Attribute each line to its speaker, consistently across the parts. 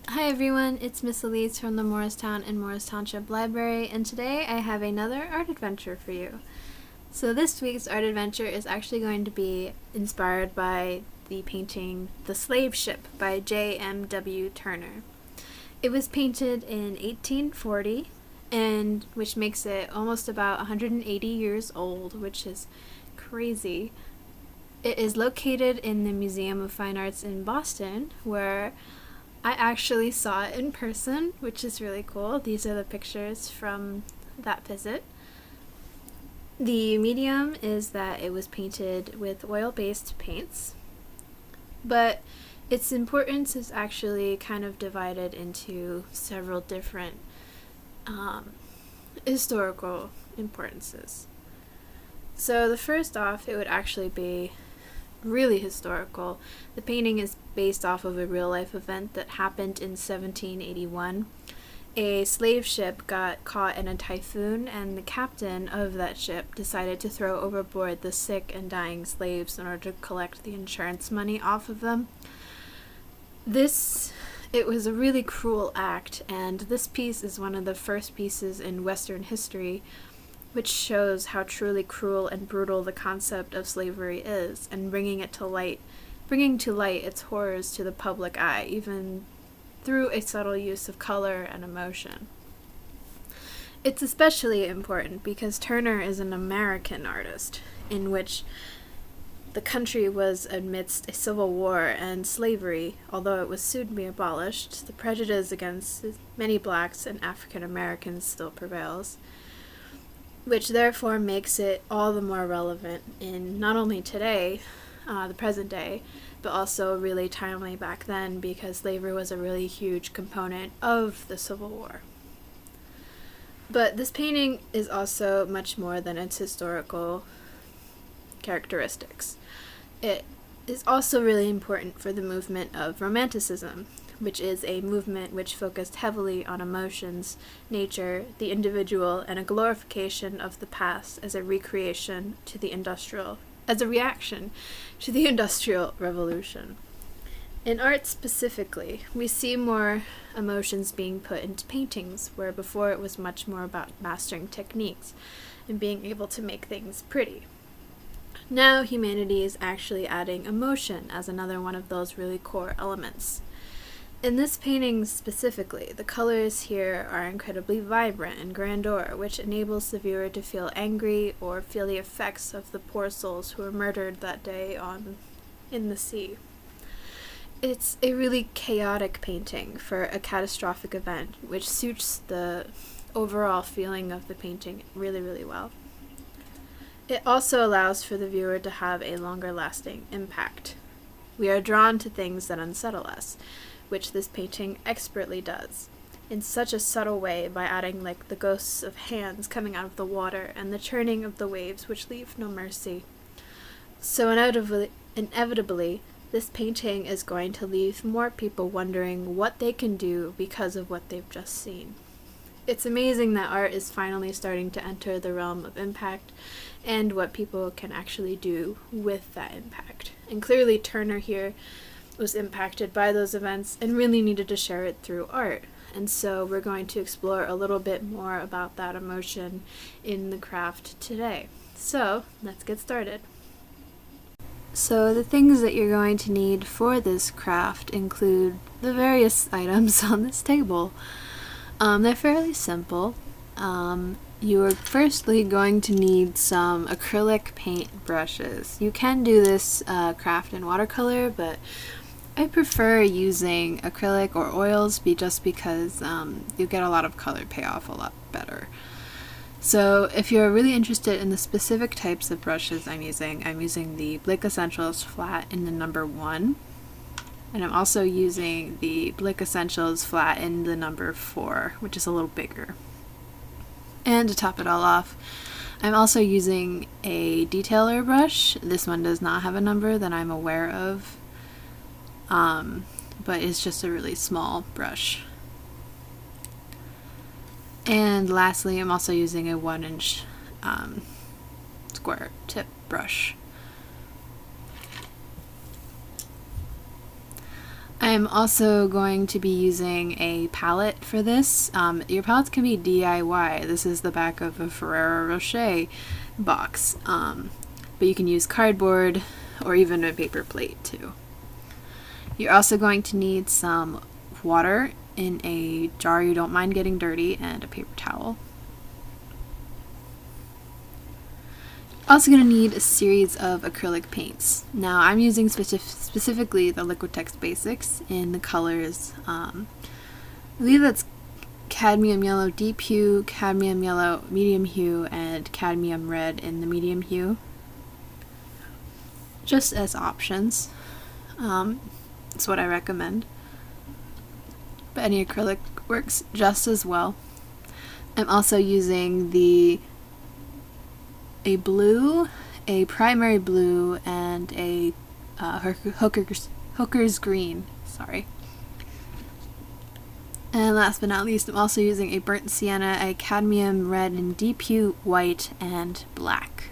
Speaker 1: Hi everyone, it's Miss Elise from the Morristown and Morris Township Library, and today I have another art adventure for you. So this week's art adventure is actually going to be inspired by the painting The Slave Ship by J.M.W. Turner. It was painted in 1840, and which makes it almost about 180 years old, which is crazy. It is located in the Museum of Fine Arts in Boston, where I actually saw it in person, which is really cool. These are the pictures from that visit. The medium is that it was painted with oil-based paints, but its importance is actually kind of divided into several different historical importances. So the first off, it would actually be really historical. The painting is based off of a real-life event that happened in 1781. A slave ship got caught in a typhoon, and the captain of that ship decided to throw overboard the sick and dying slaves in order to collect the insurance money off of them. It was a really cruel act, and this piece is one of the first pieces in Western history which shows how truly cruel and brutal the concept of slavery is, and bringing to light its horrors to the public eye, even through a subtle use of color and emotion. It's especially important because Turner is an American artist, in which the country was amidst a civil war, and slavery, although it was soon to be abolished, the prejudice against many blacks and African Americans still prevails, which therefore makes it all the more relevant in not only today, the present day, but also really timely back then because slavery was a really huge component of the Civil War. But this painting is also much more than its historical characteristics. It is also really important for the movement of Romanticism, which is a movement which focused heavily on emotions, nature, the individual, and a glorification of the past as a reaction to the Industrial Revolution. In art specifically, we see more emotions being put into paintings, where before it was much more about mastering techniques and being able to make things pretty. Now humanity is actually adding emotion as another one of those really core elements. In this painting specifically, the colors here are incredibly vibrant and grandeur, which enables the viewer to feel angry or feel the effects of the poor souls who were murdered that day in the sea. It's a really chaotic painting for a catastrophic event, which suits the overall feeling of the painting really, really well. It also allows for the viewer to have a longer lasting impact. We are drawn to things that unsettle us, which this painting expertly does, in such a subtle way by adding like the ghosts of hands coming out of the water and the churning of the waves which leave no mercy. So inevitably, this painting is going to leave more people wondering what they can do because of what they've just seen. It's amazing that art is finally starting to enter the realm of impact and what people can actually do with that impact. And clearly Turner here was impacted by those events and really needed to share it through art. And so we're going to explore a little bit more about that emotion in the craft today. So let's get started. So the things that you're going to need for this craft include the various items on this table. They're fairly simple. You are firstly going to need some acrylic paint brushes. You can do this craft in watercolor, but I prefer using acrylic or oils just because you get a lot of color payoff a lot better. So if you're really interested in the specific types of brushes I'm using the Blick Essentials flat in the number 1, and I'm also using the Blick Essentials flat in the number 4, which is a little bigger. And to top it all off, I'm also using a detailer brush. This one does not have a number that I'm aware of, but it's just a really small brush. And lastly, I'm also using a 1-inch square tip brush. I I'm also going to be using a palette for this. Your palettes can be DIY. This is the back of a Ferrero Rocher box, but you can use cardboard or even a paper plate too. You're also going to need some water in a jar you don't mind getting dirty and a paper towel. Also going to need a series of acrylic paints. Now I'm using specifically the Liquitex Basics in the colors, I believe that's cadmium yellow deep hue, cadmium yellow medium hue, and cadmium red in the medium hue. Just as options. That's what I recommend. But any acrylic works just as well. I'm also using a blue, a primary blue, and a hooker's green. Sorry. And last but not least, I'm also using a burnt sienna, a cadmium red, and deep hue white and black.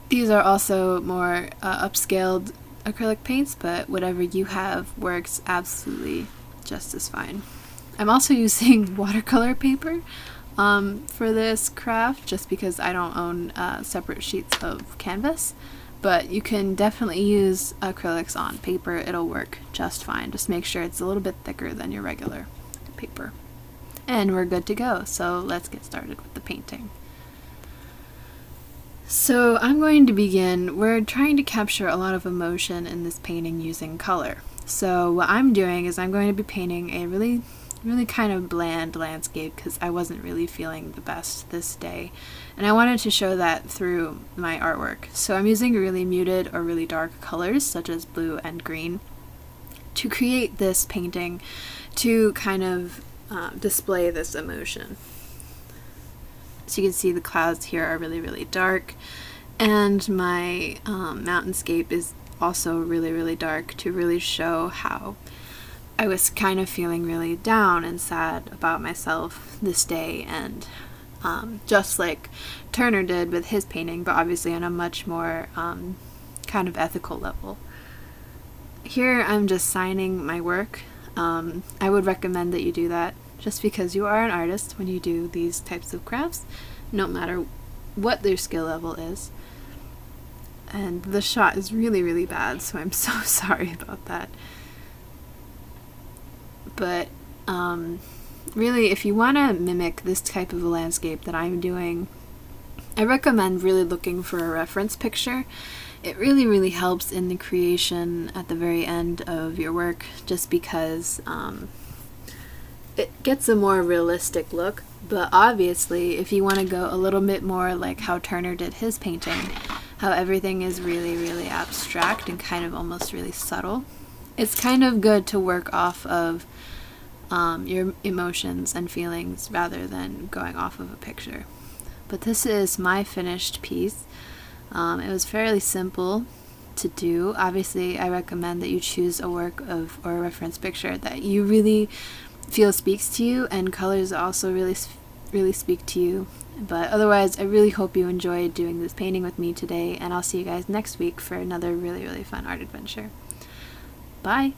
Speaker 1: These are also more upscaled acrylic paints, but whatever you have works absolutely just as fine. I'm also using watercolor paper for this craft, just because I don't own separate sheets of canvas, but you can definitely use acrylics on paper. It'll work just fine. Just make sure it's a little bit thicker than your regular paper. And we're good to go, so let's get started with the painting. So I'm going to begin. We're trying to capture a lot of emotion in this painting using color. So what I'm doing is I'm going to be painting a really kind of bland landscape because I wasn't really feeling the best this day, and I wanted to show that through my artwork. So I'm using really muted or really dark colors such as blue and green to create this painting to kind of display this emotion. So you can see the clouds here are really dark, and my mountainscape is also really dark to really show how I was kind of feeling really down and sad about myself this day, and just like Turner did with his painting, but obviously on a much more kind of ethical level. Here I'm just signing my work. I would recommend that you do that just because you are an artist when you do these types of crafts, no matter what their skill level is. And the shot is really bad, so I'm so sorry about that. But really, if you want to mimic this type of a landscape that I'm doing, I recommend really looking for a reference picture. It really helps in the creation at the very end of your work, just because it gets a more realistic look. But obviously, if you want to go a little bit more like how Turner did his painting, how everything is really abstract and kind of almost really subtle, it's kind of good to work off of your emotions and feelings rather than going off of a picture. But this is my finished piece. It was fairly simple to do. Obviously, I recommend that you choose a work of or a reference picture that you really feel speaks to you, and colors also really speak to you. But otherwise, I really hope you enjoyed doing this painting with me today, and I'll see you guys next week for another really fun art adventure. Bye!